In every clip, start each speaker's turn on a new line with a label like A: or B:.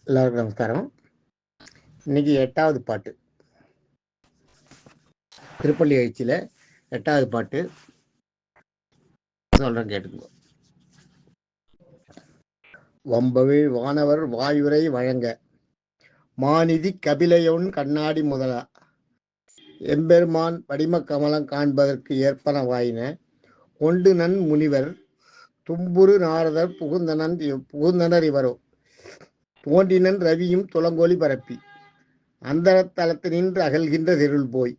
A: எல்லாருக்கும் நமஸ்காரம். இன்னைக்கு 8வது பாட்டு, திருப்பள்ளி எழுச்சியில் 8வது பாட்டு சொல்கிறேன், கேட்டுக்கோ. வம்பவிழ் வானவர் வாயுரை வழங்க, மாநிதி கபிலையொன் கண்ணாடி முதலா, எம்பெருமான் படிம கமலம் காண்பதற்கு ஏற்பன வாயின, கொண்டு நன் முனிவர் தும்புரு நாரதர் புகுந்தனர் இவரோ, தோன்றினன் ரவியும் துளங்கொலி பரப்பி, அந்தரத்தலத்து நின்று அகல்கின்ற தெருள் போய்,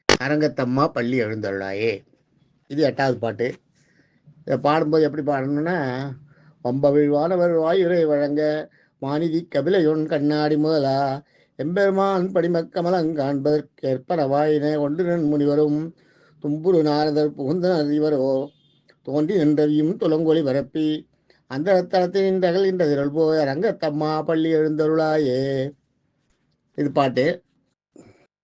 A: அரங்கத்தம்மா பள்ளி எழுந்தருளாயே. இது 8வது பாட்டு. இதை பாடும்போது எப்படி பாடணும்னா, வம்பவிழ்வானவர் வாயுரை வழங்க, மாநிதி கபிலையொன் கண்ணாடி முதலா, எம்பெருமான் படிமக்கமலம் காண்பதற்கேற்பன வாயின, கொண்டு நன் முனிவரும் தும்புரு நாரதர் புகுந்தனர் இவரோ, தோன்றி நின்றவியும் துளங்கொலி பரப்பி, அந்த தளத்தில் நின்று அகல்கின்ற திரள் போய், அரங்கத்தம்மா பள்ளி எழுந்தருளாயே. இது பாட்டு.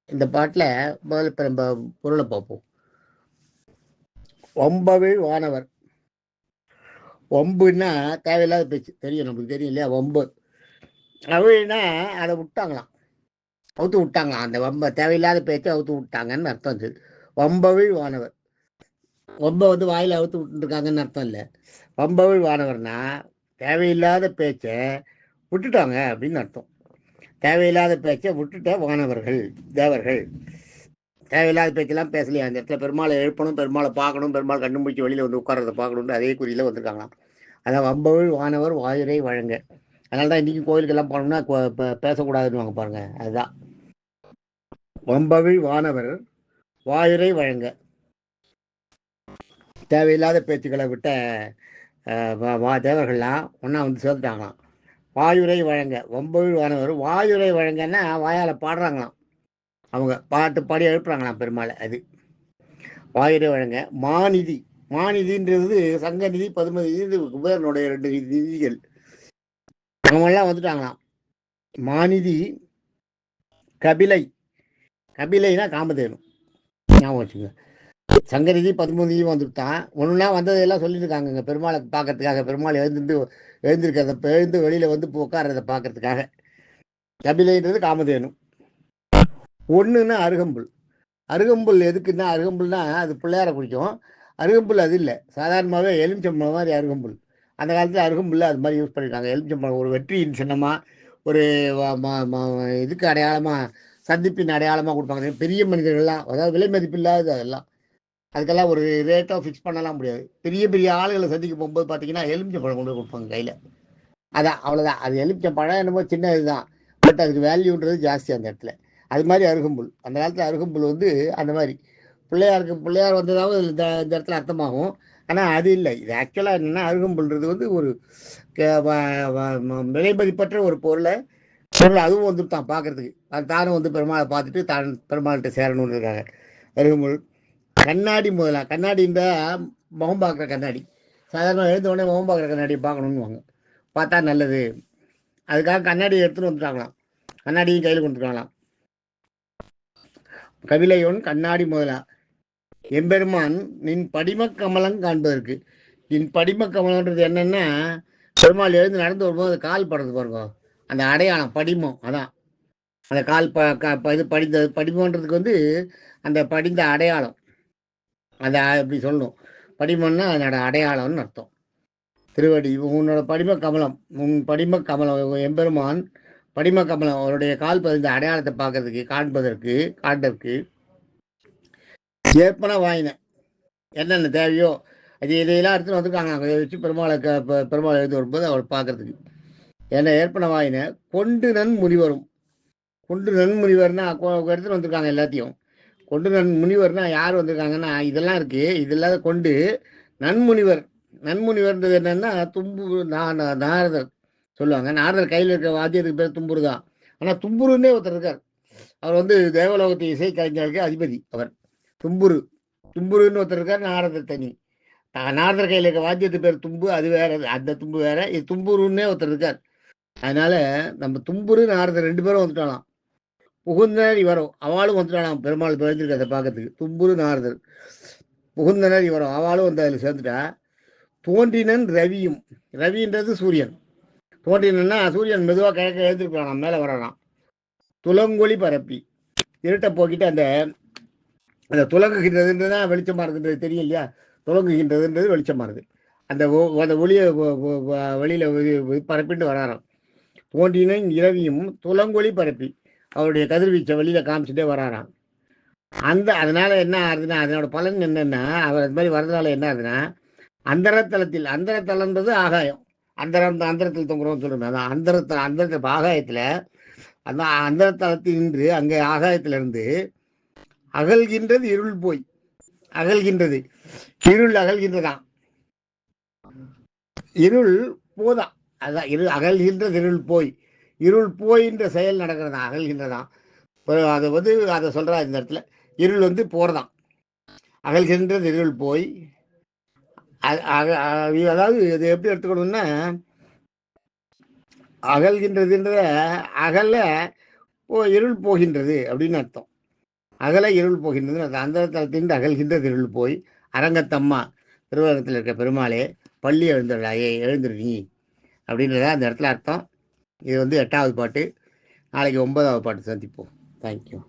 A: இந்த பாட்டில் முதல்ல இப்போ நம்ம பொருளை பார்ப்போம். வம்பவிழ் வானவர். வம்புன்னா தேவையில்லாத பேச்சு, தெரியும், நம்மளுக்கு தெரியும் இல்லையா? வம்பு அவிழ்னா அதை விட்டாங்களாம், அவுத்து விட்டாங்களாம். அந்த வம்பை, தேவையில்லாத பேச்சை அவுத்து விட்டாங்கன்னு அர்த்தம். அது வம்பவிழ் வானவர். வம்பை வாயில் அவுத்து விட்டுருக்காங்கன்னு அர்த்தம் இல்லை. வம்பவிழ் வானவர்னா தேவையில்லாத பேச்சை விட்டுட்டாங்க அப்படின்னு அர்த்தம். தேவையில்லாத பேச்சை விட்டுட்ட வானவர்கள், தேவர்கள். தேவையில்லாத பேச்செல்லாம் பேசலையா அந்த இடத்துல. பெருமாளை எழுப்பணும், பெருமாளை பார்க்கணும், பெருமாள் கண்ணு முடிச்சு வெளியில் உட்கார்றதை பார்க்கணுன்னு அதே குறியில் வந்திருக்காங்களாம். அதான் வம்பவிழ் வானவர் வாயுரை வழங்க. அதனால தான் இன்றைக்கி கோயிலுக்கெல்லாம் போனோம்னா பேசக்கூடாதுன்னு வாங்க பாருங்க. அதுதான் வம்பவிழ் வானவர் வாயுரை வழங்க. தேவையில்லாத பேச்சுக்களை விட்ட தேவர்கள்லாம் ஒன்றா சேர்த்துட்டாங்களாம். வாயுரை வழங்க, வம்பவிழ் வானவர் வாயுரை வழங்கன்னா வாயால் பாடுறாங்களாம். அவங்க பாட்டு பாடி எழுப்புறாங்களாம் பெருமாளை. அது வாயுரை வழங்க. மாநிதி, மாநிதின்றது சங்கநிதி, பதுமநிதி, இது குபேரனுடைய 2 நிதிகள். அவங்கெல்லாம் வந்துட்டாங்களாம். மாநிதி கபிலை, கபிலைனா காமதேனு, ஞாபகம் வச்சுங்க. சங்கநிதி பதுமநிதியும் வந்துட்டான். ஒன்றுனா வந்ததெல்லாம் சொல்லியிருக்காங்க பெருமாளை பார்க்கறதுக்காக. பெருமாள் எழுந்திருக்கிறத, எழுந்து வெளியில் உட்கார்றதை பார்க்கறதுக்காக. கபிலைன்றது காமதேனு. ஒன்றுன்னா அருகம்புல். அருகம்புல் எதுக்குன்னா, அருகம்புல்னா அது பிள்ளையாரை குடிக்கும். அருகம்புல் அது இல்லை, சாதாரணமாகவே எலுமிச்சம்பழம் மாதிரி அருகம்புல். அந்த காலத்தில் அருகம்புல்ல அது மாதிரி யூஸ் பண்ணியிருக்காங்க. எலுமிச்சம்பழம் ஒரு வெற்றியின் சின்னமாக, ஒரு இதுக்கு அடையாளமாக, சந்திப்பின் அடையாளமாக கொடுப்பாங்க. பெரிய மனிதர்கள்லாம், அதாவது விலை மதிப்பு இல்லாதது அதெல்லாம். அதுக்கெல்லாம் ஒரு ரேட்டாக ஃபிக்ஸ் பண்ணலாம் முடியாது. பெரிய பெரிய ஆளுகளை சந்திக்க போகும்போது பார்த்தீங்கன்னா எலுமிச்சம்பழம் கொண்டு கொடுப்பாங்க கையில். அதான், அவ்வளோதான். அது எலுமிச்சம்பழம் என்னமோ சின்ன இதுதான், பட் அதுக்கு வேல்யூன்றது ஜாஸ்தி அந்த இடத்துல. அது மாதிரி அருகம்புல், அந்த காலத்தில் அருகம்புல் அந்த மாதிரி பிள்ளையார் வந்ததாவது இந்த இடத்துல அர்த்தமாகும். ஆனால் அது இல்லை. இது ஆக்சுவலாக என்னென்னா, அருகம்புல்ன்றது ஒரு விலை மதிப்பற்ற ஒரு பொருள். அதுவும் தான் பார்க்கறதுக்கு. அது தானும் பெருமாளை பார்த்துட்டு தான் பெருமாள்கிட்ட சேரணும்னு இருக்காங்க. அருகம்புல். கண்ணாடி முதலா, கண்ணாடின்ற முகம் பார்க்குற கண்ணாடி. சாதாரணமாக எழுந்த உடனே முகம் பார்க்குற கண்ணாடியை பார்க்கணுன்னு பார்த்தா நல்லது. அதுக்காக கண்ணாடியை எடுத்துகிட்டு வந்துட்டாங்களாம். கண்ணாடியும் கையில் கொண்டுருக்காங்களாம். கபிலையொன் கண்ணாடி முதலா, எம்பெருமான் நின் படிம கமலம் காண்பதற்கு. நின் படிம கமலன்றது என்னன்னா, பெருமாள் எழுந்து நடந்து வரும்போது அது கால் படுறது பாருங்க, அந்த அடையாளம் படிமம். அதான் அந்த கால் இது படிந்த படிமன்றதுக்கு அந்த படிந்த அடையாளம். அதை அப்படி சொல்லணும். படிமம்னா அதனோட அடையாளம்னு அர்த்தம். திருவடி உன்னோட படிம கமலம், உன் படிம கமலம், எம்பெருமான் படிம கமலம், அவருடைய கால் பதிந்த அடையாளத்தை பார்க்கறதுக்கு, காண்பதற்கு ஏற்பன வாயின, என்னென்ன தேவையோ அது இதையெல்லாம் எடுத்துன்னு வந்திருக்காங்க. அதை வச்சு பெருமாள் எழுதி வரும்போது அவரை பார்க்கறதுக்கு என்ன ஏற்பன வாயின. கொண்டு நன் முனிவரும். கொண்டு நன் முனிவர்னா எடுத்துன்னு வந்திருக்காங்க எல்லாத்தையும். கொண்டு நன் முனிவர்னா யார் வந்திருக்காங்கன்னா, இதெல்லாம் இருக்கு. இதெல்லாம் கொண்டு நன்முனிவர். நன்முனிவர்ன்றது என்னன்னா, நாரதர் சொல்லுவாங்க. நாரதர் கையில் இருக்கிற வாத்தியத்துக்கு பேர் தும்புரு தான். ஆனால் தும்புருன்னே ஒருத்தர் இருக்கார். அவர் தேவலோகத்து இசை கலைஞருக்கு அதிபதி. அவர் தும்புருன்னு ஒருத்தர் இருக்கார். நாரதர் தனி. நாரதர் கையில் இருக்க வாத்தியத்து பேர் தும்பு, அது வேற. அந்த தும்பு வேற, இது தும்புருன்னே ஒருத்தர் இருக்கார். அதனால நம்ம தும்புரு நாரதர் 2 பேரும் வந்துட்டாலாம். புகுந்தனர் இவரோ, அவளும் வந்துட்டாலாம் பெருமாள் பிறந்திருக்கிறத பார்க்கறதுக்கு. தும்புரு நாரதர் புகுந்தனர் இவரோ, அவளும் அதில் சேர்ந்துட்டா. தோன்றினன் ரவியும். ரவின்றது சூரியன். தோன்றினா சூரியன் மெதுவாக கிழக்க எழுந்திருக்கலாம், மேலே வரலாம். துலங்கொளி பரப்பி இருட்டை போக்கிட்டு அந்த அந்த துலங்குகின்றதுன்றது தான் வெளிச்சமாக இருக்குன்றது தெரியும் இல்லையா? துலங்குகின்றதுன்றது வெளிச்சமாக இருக்குது. அந்த அந்த ஒளியை வெளியில் பரப்பிட்டு வராராம். தோன்றின இரவியும் துலங்கொளி பரப்பி அவருடைய கதிர்வீச்சை வெளியில் காமிச்சிட்டே வராராம். அதனால என்ன ஆகுதுன்னா, அதனோட பலன் என்னன்னா, அவர் அது மாதிரி வர்றதுனால என்ன ஆகுதுன்னா, அந்தரத்தலன்றது ஆகாயம். அந்தரத்தில் தொங்குறோம்னு சொல்லுங்க. அதான் அந்தரத்தில் ஆகாயத்தில் அந்த அந்தரத்தலத்தில் நின்று அங்கே ஆகாயத்திலிருந்து அகல்கின்றது இருள் போய் அகல்கின்றது இருள் அகல்கின்றதான் இருள் போதான். அதுதான் அகல்கின்றது இருள் போயின்ற செயல் நடக்கிறதா அகல்கின்றதான். அதை சொல்றா இந்த இடத்துல. இருள் போறதான், அகல்கின்றது இருள் போய். அதாவது இது எப்படி எடுத்துக்கணும்னா, அகல்கின்றதுன்ற அகல இருள் போகின்றது அப்படின்னு அர்த்தம். அகல இருள் போகின்றது அந்த தளத்திலிருந்து அகல்கின்றது இருள் போய். அரங்கத்தம்மா திருவரங்கத்தில் இருக்க பெருமாளே பள்ளி எழுந்துரு நீ அப்படின்றத அந்த இடத்துல அர்த்தம். இது 8வது பாட்டு. நாளைக்கு 9வது பாட்டு சந்திப்போம். தேங்க்யூ.